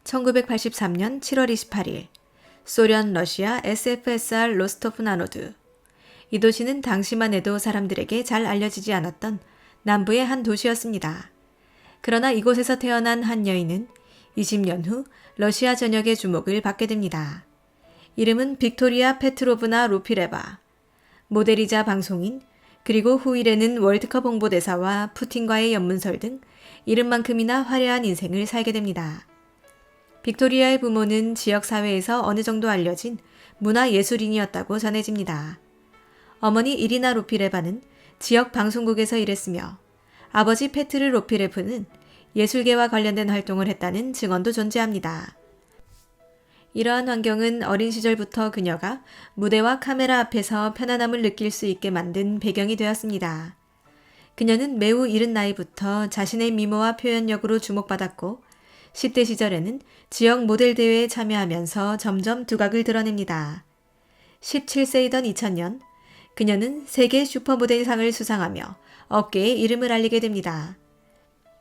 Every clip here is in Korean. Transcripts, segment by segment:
1983년 7월 28일 소련 러시아 SFSR 로스토프 나노드. 이 도시는 당시만 해도 사람들에게 잘 알려지지 않았던 남부의 한 도시였습니다. 그러나 이곳에서 태어난 한 여인은 20년 후 러시아 전역의 주목을 받게 됩니다. 이름은 빅토리아 페트로브나 루피레바. 모델이자 방송인, 그리고 후일에는 월드컵 홍보대사와 푸틴과의 연문설 등 이름만큼이나 화려한 인생을 살게 됩니다. 빅토리아의 부모는 지역사회에서 어느 정도 알려진 문화예술인이었다고 전해집니다. 어머니 이리나 루피레바는 지역 방송국에서 일했으며 아버지 페트르 루피레프는 예술계와 관련된 활동을 했다는 증언도 존재합니다. 이러한 환경은 어린 시절부터 그녀가 무대와 카메라 앞에서 편안함을 느낄 수 있게 만든 배경이 되었습니다. 그녀는 매우 이른 나이부터 자신의 미모와 표현력으로 주목받았고 10대 시절에는 지역 모델 대회에 참여하면서 점점 두각을 드러냅니다. 17세이던 2000년, 그녀는 세계 슈퍼모델상을 수상하며 업계에 이름을 알리게 됩니다.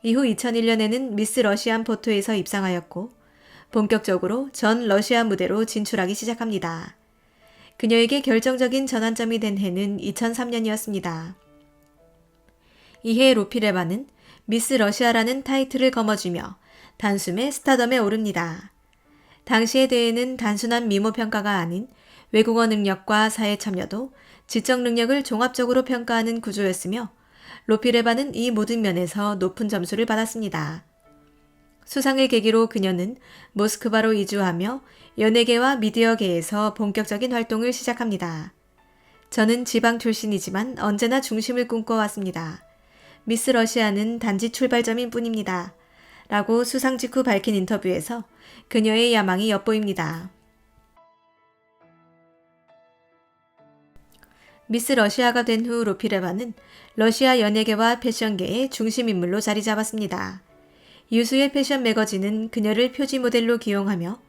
이후 2001년에는 미스 러시안 포토에서 입상하였고 본격적으로 전 러시아 무대로 진출하기 시작합니다. 그녀에게 결정적인 전환점이 된 해는 2003년이었습니다. 이해 루피레바는 미스 러시아라는 타이틀을 거머쥐며 단숨에 스타덤에 오릅니다. 당시의 대회는 단순한 미모 평가가 아닌 외국어 능력과 사회 참여도 지적 능력을 종합적으로 평가하는 구조였으며 루피레바는 이 모든 면에서 높은 점수를 받았습니다. 수상을 계기로 그녀는 모스크바로 이주하며 연예계와 미디어계에서 본격적인 활동을 시작합니다. 저는 지방 출신이지만 언제나 중심을 꿈꿔왔습니다. 미스 러시아는 단지 출발점인 뿐입니다. 라고 수상 직후 밝힌 인터뷰에서 그녀의 야망이 엿보입니다. 미스 러시아가 된 후 루피레바는 러시아 연예계와 패션계의 중심 인물로 자리 잡았습니다. 유수의 패션 매거진은 그녀를 표지 모델로 기용하며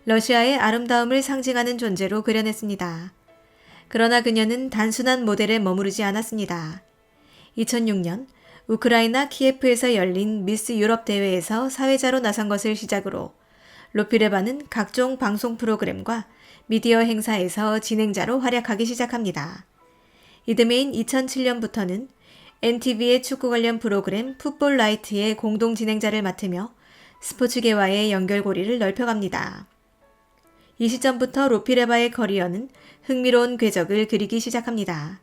러시아의 아름다움을 상징하는 존재로 그려냈습니다. 그러나 그녀는 단순한 모델에 머무르지 않았습니다. 2006년 우크라이나 키예프에서 열린 미스 유럽 대회에서 사회자로 나선 것을 시작으로 루피레바는 각종 방송 프로그램과 미디어 행사에서 진행자로 활약하기 시작합니다. 이듬해인 2007년부터는 NTV의 축구 관련 프로그램 풋볼 라이트의 공동 진행자를 맡으며 스포츠계와의 연결고리를 넓혀갑니다. 이 시점부터 루피레바의 커리어는 흥미로운 궤적을 그리기 시작합니다.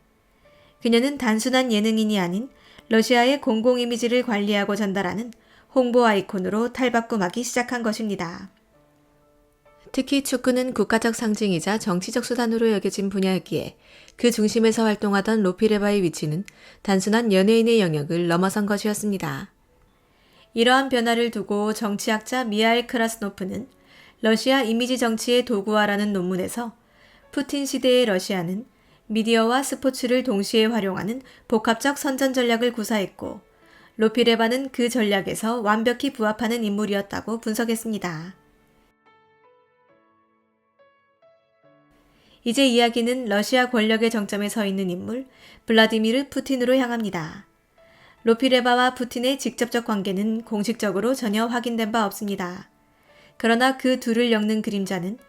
그녀는 단순한 예능인이 아닌 러시아의 공공 이미지를 관리하고 전달하는 홍보 아이콘으로 탈바꿈하기 시작한 것입니다. 특히 축구는 국가적 상징이자 정치적 수단으로 여겨진 분야였기에 그 중심에서 활동하던 루피레바의 위치는 단순한 연예인의 영역을 넘어선 것이었습니다. 이러한 변화를 두고 정치학자 미하일 크라스노프는 러시아 이미지 정치의 도구화라는 논문에서 푸틴 시대의 러시아는 미디어와 스포츠를 동시에 활용하는 복합적 선전 전략을 구사했고 루피레바는 그 전략에서 완벽히 부합하는 인물이었다고 분석했습니다. 이제 이야기는 러시아 권력의 정점에 서 있는 인물 블라디미르 푸틴으로 향합니다. 루피레바와 푸틴의 직접적 관계는 공식적으로 전혀 확인된 바 없습니다. 그러나 그 둘을 엮는 그림자는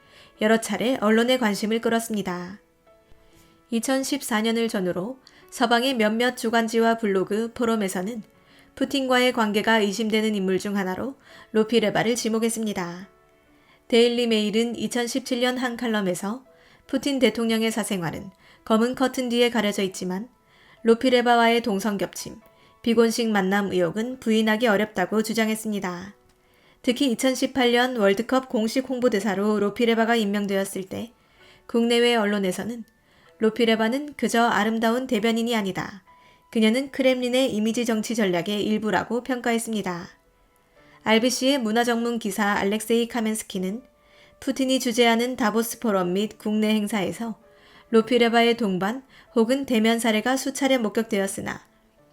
여러 차례 언론의 관심을 끌었습니다. 2014년을 전후로 서방의 몇몇 주간지와 블로그, 포럼에서는 푸틴과의 관계가 의심되는 인물 중 하나로 루피레바를 지목했습니다. 데일리 메일은 2017년 한 칼럼에서 푸틴 대통령의 사생활은 검은 커튼 뒤에 가려져 있지만 루피레바와의 동성 겹침, 비혼식 만남 의혹은 부인하기 어렵다고 주장했습니다. 특히 2018년 월드컵 공식 홍보대사로 루피레바가 임명되었을 때 국내외 언론에서는 루피레바는 그저 아름다운 대변인이 아니다. 그녀는 크렘린의 이미지 정치 전략의 일부라고 평가했습니다. RBC의 문화전문 기사 알렉세이 카멘스키는 푸틴이 주재하는 다보스 포럼 및 국내 행사에서 루피레바의 동반 혹은 대면 사례가 수차례 목격되었으나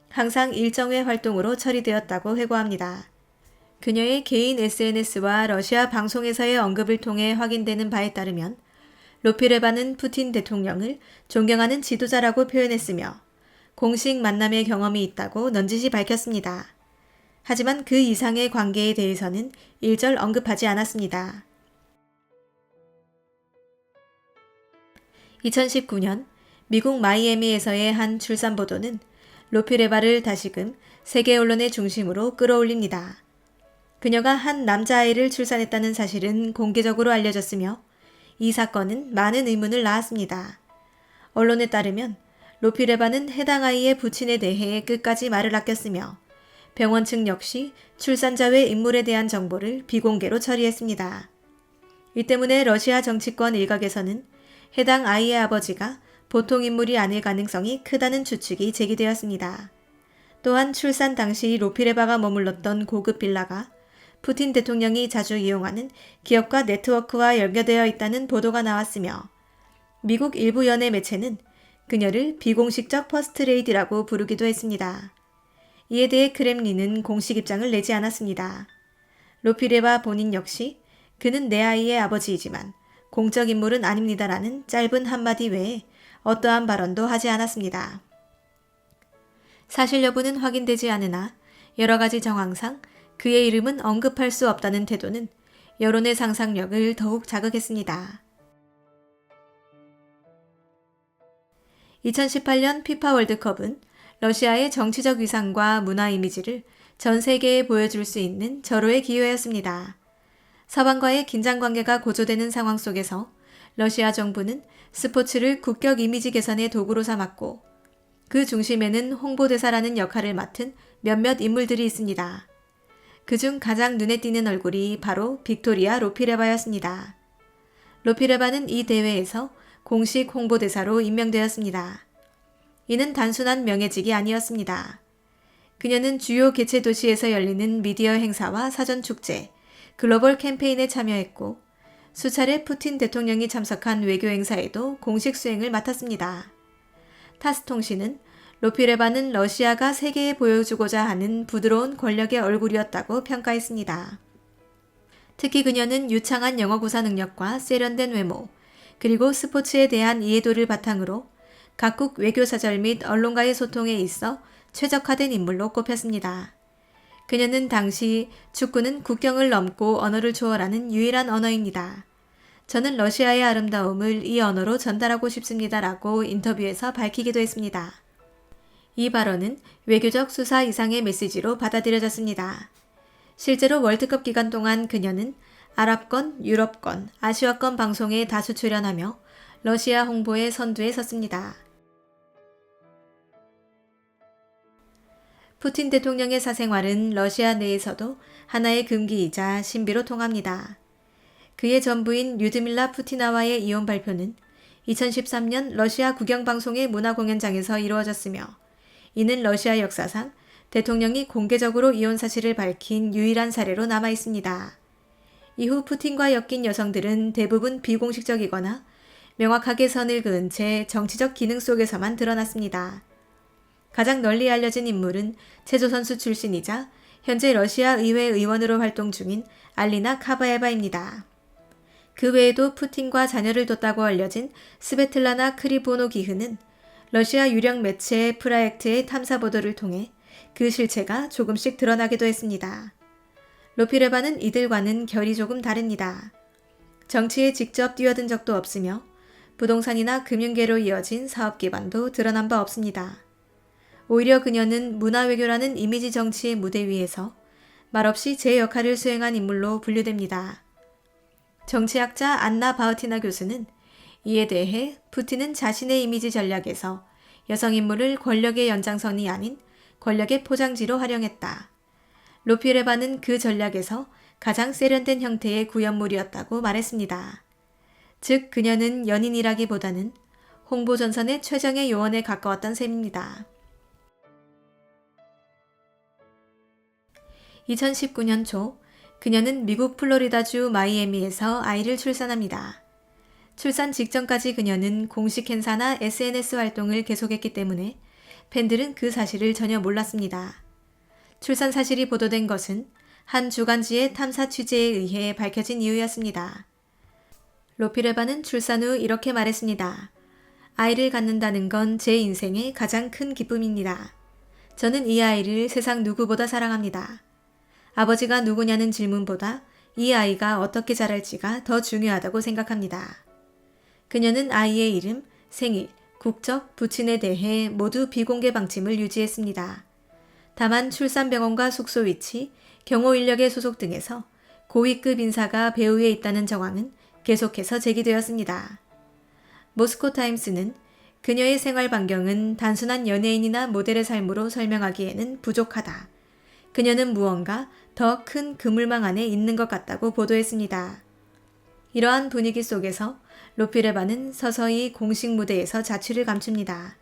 항상 일정의 활동으로 처리되었다고 회고합니다. 그녀의 개인 SNS와 러시아 방송에서의 언급을 통해 확인되는 바에 따르면 루피레바는 푸틴 대통령을 존경하는 지도자라고 표현했으며 공식 만남의 경험이 있다고 넌지시 밝혔습니다. 하지만 그 이상의 관계에 대해서는 일절 언급하지 않았습니다. 2019년 미국 마이애미에서의 한 출산 보도는 로피레바를 다시금 세계 언론의 중심으로 끌어올립니다. 그녀가 한 남자아이를 출산했다는 사실은 공개적으로 알려졌으며 이 사건은 많은 의문을 낳았습니다. 언론에 따르면 로피레바는 해당 아이의 부친에 대해 끝까지 말을 아꼈으며 병원 측 역시 출산자 외 인물에 대한 정보를 비공개로 처리했습니다. 이 때문에 러시아 정치권 일각에서는 해당 아이의 아버지가 보통 인물이 아닐 가능성이 크다는 추측이 제기되었습니다. 또한 출산 당시 로피레바가 머물렀던 고급 빌라가 푸틴 대통령이 자주 이용하는 기업과 네트워크와 연결되어 있다는 보도가 나왔으며 미국 일부 연예 매체는 그녀를 비공식적 퍼스트레이디라고 부르기도 했습니다. 이에 대해 크렘린은 공식 입장을 내지 않았습니다. 로피레바 본인 역시 그는 내 아이의 아버지이지만 공적 인물은 아닙니다라는 짧은 한마디 외에 어떠한 발언도 하지 않았습니다. 사실 여부는 확인되지 않으나 여러 가지 정황상 그의 이름은 언급할 수 없다는 태도는 여론의 상상력을 더욱 자극했습니다. 2018년 피파 월드컵은 러시아의 정치적 위상과 문화 이미지를 전 세계에 보여줄 수 있는 절호의 기회였습니다. 서방과의 긴장 관계가 고조되는 상황 속에서 러시아 정부는 스포츠를 국격 이미지 개선의 도구로 삼았고 그 중심에는 홍보대사라는 역할을 맡은 몇몇 인물들이 있습니다. 그중 가장 눈에 띄는 얼굴이 바로 빅토리아 로피레바였습니다. 로피레바는 이 대회에서 공식 홍보대사로 임명되었습니다. 이는 단순한 명예직이 아니었습니다. 그녀는 주요 개최 도시에서 열리는 미디어 행사와 사전 축제, 글로벌 캠페인에 참여했고 수차례 푸틴 대통령이 참석한 외교 행사에도 공식 수행을 맡았습니다. 타스 통신은 로피레바는 러시아가 세계에 보여주고자 하는 부드러운 권력의 얼굴이었다고 평가했습니다. 특히 그녀는 유창한 영어 구사 능력과 세련된 외모, 그리고 스포츠에 대한 이해도를 바탕으로 각국 외교사절 및 언론과의 소통에 있어 최적화된 인물로 꼽혔습니다. 그녀는 당시 축구는 국경을 넘고 언어를 초월하는 유일한 언어입니다. 저는 러시아의 아름다움을 이 언어로 전달하고 싶습니다라고 인터뷰에서 밝히기도 했습니다. 이 발언은 외교적 수사 이상의 메시지로 받아들여졌습니다. 실제로 월드컵 기간 동안 그녀는 아랍권, 유럽권, 아시아권 방송에 다수 출연하며 러시아 홍보의 선두에 섰습니다. 푸틴 대통령의 사생활은 러시아 내에서도 하나의 금기이자 신비로 통합니다. 그의 전부인 류드밀라 푸티나와의 이혼 발표는 2013년 러시아 국영방송의 문화공연장에서 이루어졌으며 이는 러시아 역사상 대통령이 공개적으로 이혼 사실을 밝힌 유일한 사례로 남아 있습니다. 이후 푸틴과 엮인 여성들은 대부분 비공식적이거나 명확하게 선을 그은 채 정치적 기능 속에서만 드러났습니다. 가장 널리 알려진 인물은 체조선수 출신이자 현재 러시아 의회 의원으로 활동 중인 알리나 카바에바입니다. 그 외에도 푸틴과 자녀를 뒀다고 알려진 스베틀라나 크리보노기흐는 러시아 유력 매체 프라եկ트의 탐사 보도를 통해 그 실체가 조금씩 드러나기도 했습니다. 로피레바는 이들과는 결이 조금 다릅니다. 정치에 직접 뛰어든 적도 없으며 부동산이나 금융계로 이어진 사업 기반도 드러난 바 없습니다. 오히려 그녀는 문화외교라는 이미지 정치의 무대 위에서 말없이 제 역할을 수행한 인물로 분류됩니다. 정치학자 안나 바우티나 교수는 이에 대해 푸틴은 자신의 이미지 전략에서 여성 인물을 권력의 연장선이 아닌 권력의 포장지로 활용했다. 로피레바는 그 전략에서 가장 세련된 형태의 구현물이었다고 말했습니다. 즉 그녀는 연인이라기보다는 홍보전선의 최정의 요원에 가까웠던 셈입니다. 2019년 초 그녀는 미국 플로리다주 마이애미에서 아이를 출산합니다. 출산 직전까지 그녀는 공식 행사나 SNS 활동을 계속했기 때문에 팬들은 그 사실을 전혀 몰랐습니다. 출산 사실이 보도된 것은 한 주간지의 탐사 취재에 의해 밝혀진 이유였습니다. 로피레바는 출산 후 이렇게 말했습니다. 아이를 갖는다는 건 제 인생의 가장 큰 기쁨입니다. 저는 이 아이를 세상 누구보다 사랑합니다. 아버지가 누구냐는 질문보다 이 아이가 어떻게 자랄지가 더 중요하다고 생각합니다. 그녀는 아이의 이름, 생일, 국적, 부친에 대해 모두 비공개 방침을 유지했습니다. 다만 출산병원과 숙소 위치, 경호 인력의 소속 등에서 고위급 인사가 배후에 있다는 정황은 계속해서 제기되었습니다. 모스코 타임스는 그녀의 생활 반경은 단순한 연예인이나 모델의 삶으로 설명하기에는 부족하다. 그녀는 무언가 더 큰 그물망 안에 있는 것 같다고 보도했습니다. 이러한 분위기 속에서 로피레바는 서서히 공식 무대에서 자취를 감춥니다.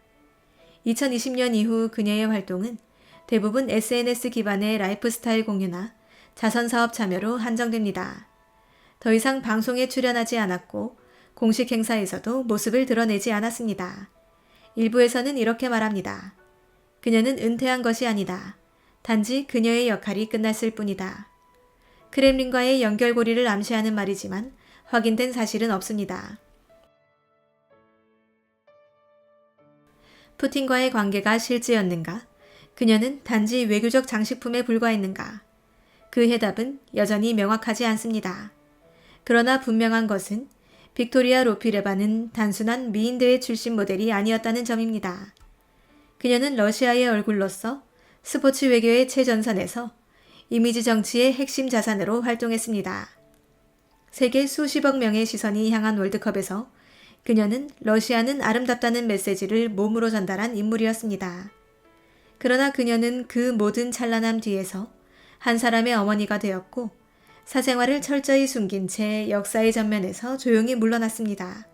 2020년 이후 그녀의 활동은 대부분 SNS 기반의 라이프스타일 공유나 자선사업 참여로 한정됩니다. 더 이상 방송에 출연하지 않았고 공식 행사에서도 모습을 드러내지 않았습니다. 일부에서는 이렇게 말합니다. 그녀는 은퇴한 것이 아니다. 단지 그녀의 역할이 끝났을 뿐이다. 크렘린과의 연결고리를 암시하는 말이지만 확인된 사실은 없습니다. 푸틴과의 관계가 실제였는가? 그녀는 단지 외교적 장식품에 불과했는가? 그 해답은 여전히 명확하지 않습니다. 그러나 분명한 것은 빅토리아 로피레바는 단순한 미인대회 출신 모델이 아니었다는 점입니다. 그녀는 러시아의 얼굴로서 스포츠 외교의 최전선에서 이미지 정치의 핵심 자산으로 활동했습니다. 세계 수십억 명의 시선이 향한 월드컵에서 그녀는 러시아는 아름답다는 메시지를 몸으로 전달한 인물이었습니다. 그러나 그녀는 그 모든 찬란함 뒤에서 한 사람의 어머니가 되었고 사생활을 철저히 숨긴 채 역사의 전면에서 조용히 물러났습니다.